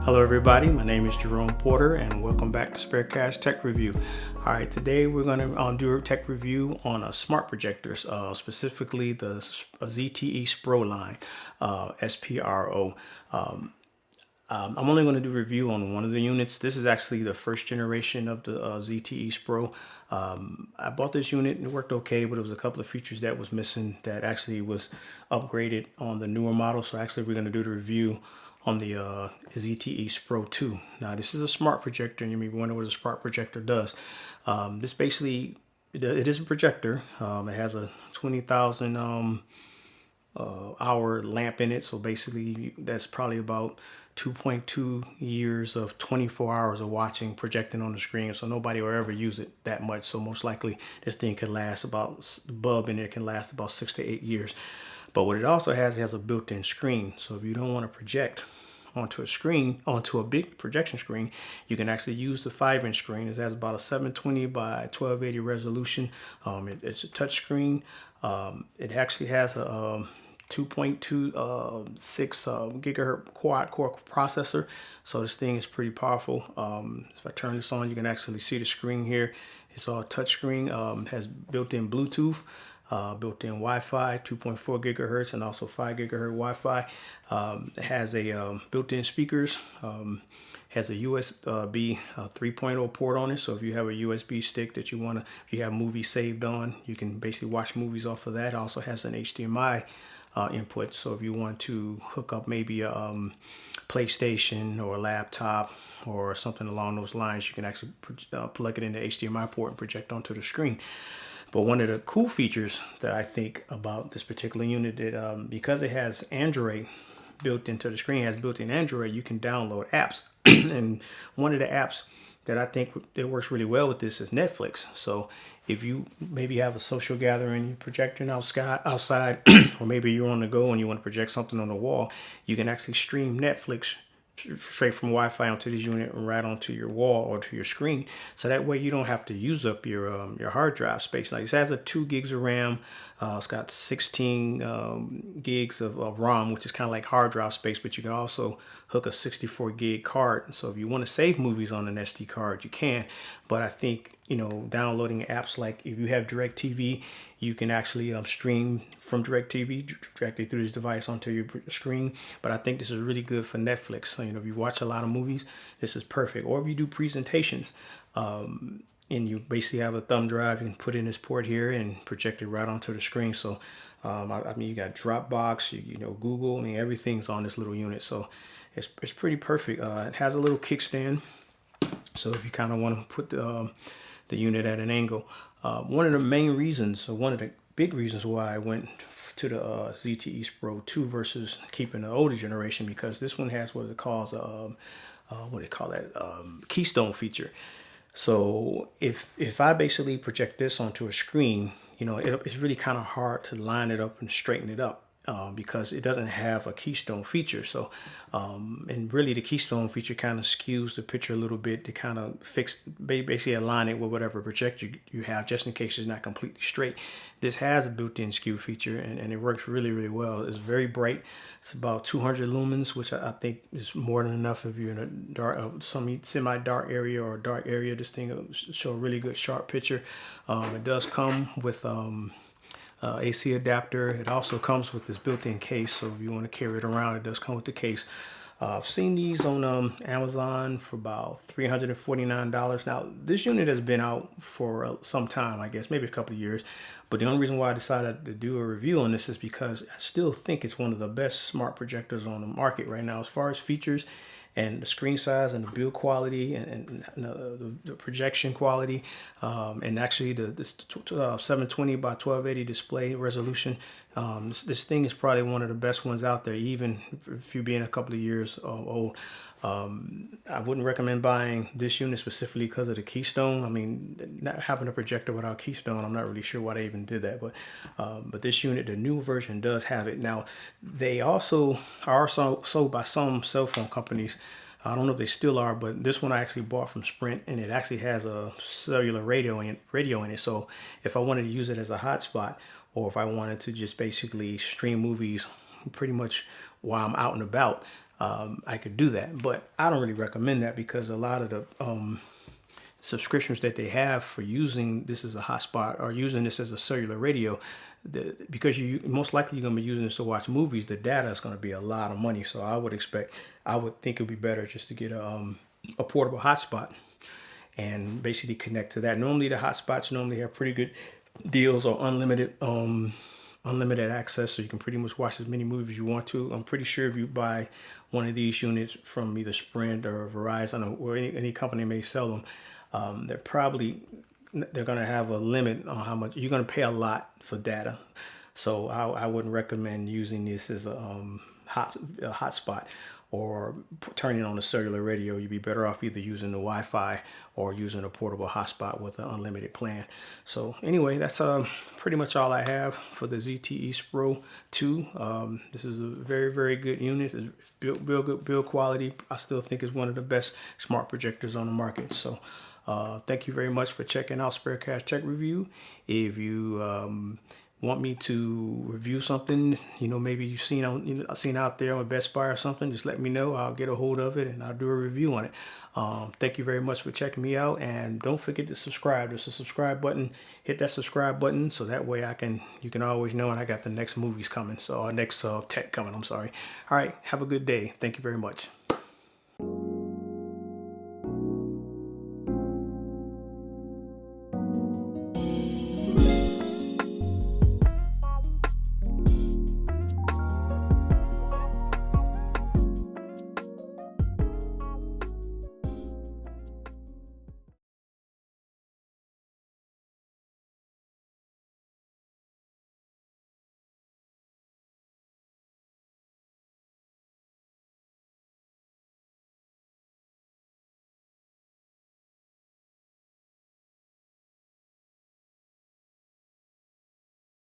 Hello everybody, my name is Jerome Porter and welcome back to Sparecast Tech Review. Alright, today we're going to do a tech review on smart projectors, specifically the Zte Spro line, SPRO. I'm only going to do a review on one of the units. This is actually the first generation of the Zte Spro. I bought this unit and it worked okay, but it was a couple of features that was missing that actually was upgraded on the newer model. So actually we're going to do the review on the Zte Spro 2. Now this is a smart projector and you may wonder what a smart projector does. This basically, it is a projector. It has a 20,000 hour lamp in it. So basically that's probably about 2.2 years of 24 hours of watching projecting on the screen. So nobody will ever use it that much. So most likely this thing could last about, the bulb in it can last about 6 to 8 years. But what it also has, it has a built-in screen. So if you don't want to project onto a screen, onto a big projection screen, you can actually use the 5-inch screen. It has about a 720 by 1280 resolution. It's a touch screen. It actually has a 2.26 gigahertz quad core processor. So this thing is pretty powerful. If I turn this on, you can actually see the screen here. It's all touch screen. Has built-in Bluetooth. Built-in Wi-Fi, 2.4 gigahertz and also 5 gigahertz Wi-Fi. It has a built-in speakers. Has a USB 3.0 port on it. So if you have a USB stick that you want to, if you have movies saved on, you can basically watch movies off of that. It also has an HDMI input. So if you want to hook up maybe a PlayStation or a laptop or something along those lines, you can actually plug it in the HDMI port and project onto the screen. But one of the cool features that I think about this particular unit, that because it has Android built into the screen, has built-in Android, you can download apps. And one of the apps that I think that works really well with this is Netflix. So if you maybe have a social gathering, you're projecting outside, or maybe you're on the go and you want to project something on the wall, you can actually stream Netflix straight from Wi-Fi onto this unit and right onto your wall or to your screen. So that way you don't have to use up your hard drive space. Like, this has a 2 gigs of RAM. It's got 16 gigs of ROM, which is kind of like hard drive space, but you can also hook a 64 gig card. So if you want to save movies on an SD card, you can. But I think, you know, downloading apps like, if you have DirecTV, you can actually stream from DirecTV directly through this device onto your screen. But I think this is really good for Netflix. So, you know, if you watch a lot of movies, this is perfect. Or if you do presentations, and you basically have a thumb drive, you can put in this port here and project it right onto the screen. So, I mean, you got Dropbox, you know, Google, I mean, everything's on this little unit. So it's pretty perfect. It has a little kickstand. So if you kind of want to put the unit at an angle. One of the main reasons, or one of the big reasons why I went to the Zte Spro 2 versus keeping the older generation, because this one has what it calls Keystone feature. So if I basically project this onto a screen, you know, it's really kind of hard to line it up and straighten it up. Because it doesn't have a Keystone feature. So, and really the Keystone feature kind of skews the picture a little bit to kind of basically align it with whatever projector you have, just in case it's not completely straight. This has a built-in skew feature and it works really, really well. It's very bright. It's about 200 lumens, which I think is more than enough if you're in a dark, some semi-dark area or a dark area. This thing will show a really good sharp picture. It does come with AC adapter. It also comes with this built-in case, so if you want to carry it around, it does come with the case. I've seen these on Amazon for about $349. Now, this unit has been out for some time, I guess, maybe a couple of years. But the only reason why I decided to do a review on this is because I still think it's one of the best smart projectors on the market right now as far as features and the screen size and the build quality and the projection quality, and actually the 720 by 1280 display resolution. This thing is probably one of the best ones out there, even if you're being a couple of years old. I wouldn't recommend buying this unit specifically because of the Keystone. I mean, not having a projector without Keystone, I'm not really sure why they even did that. But this unit, the new version, does have it. Now, they also are sold by some cell phone companies. I don't know if they still are, but this one I actually bought from Sprint, and it actually has a cellular radio in it. So if I wanted to use it as a hotspot, or if I wanted to just basically stream movies pretty much while I'm out and about, I could do that. But I don't really recommend that because a lot of the subscriptions that they have for using this as a hotspot or using this as a cellular radio, because you most likely you're going to be using this to watch movies, the data is going to be a lot of money. So I would think it would be better just to get a portable hotspot and basically connect to that. Normally the hotspots normally have pretty good deals or unlimited access, so you can pretty much watch as many movies as you want to. I'm pretty sure if you buy one of these units from either Sprint or Verizon or any company may sell them, they're going to have a limit on how much you're going to pay a lot for data. So I wouldn't recommend using this as a hotspot or turning on a cellular radio. You'd be better off either using the Wi-Fi or using a portable hotspot with an unlimited plan. So anyway, that's pretty much all I have for the Zte Spro 2. This is a very, very good unit. It's good build quality. I still think it's one of the best smart projectors on the market. So thank you very much for checking out Spare Cash Tech Review. If you want me to review something, maybe you've seen out there on Best Buy or something, just let me know. I'll get a hold of it and I'll do a review on it. Thank you very much for checking me out, and don't forget to subscribe. There's a subscribe button. Hit that subscribe button so that way you can always know when I got the next movies coming. So next tech coming. I'm sorry. All right. Have a good day. Thank you very much.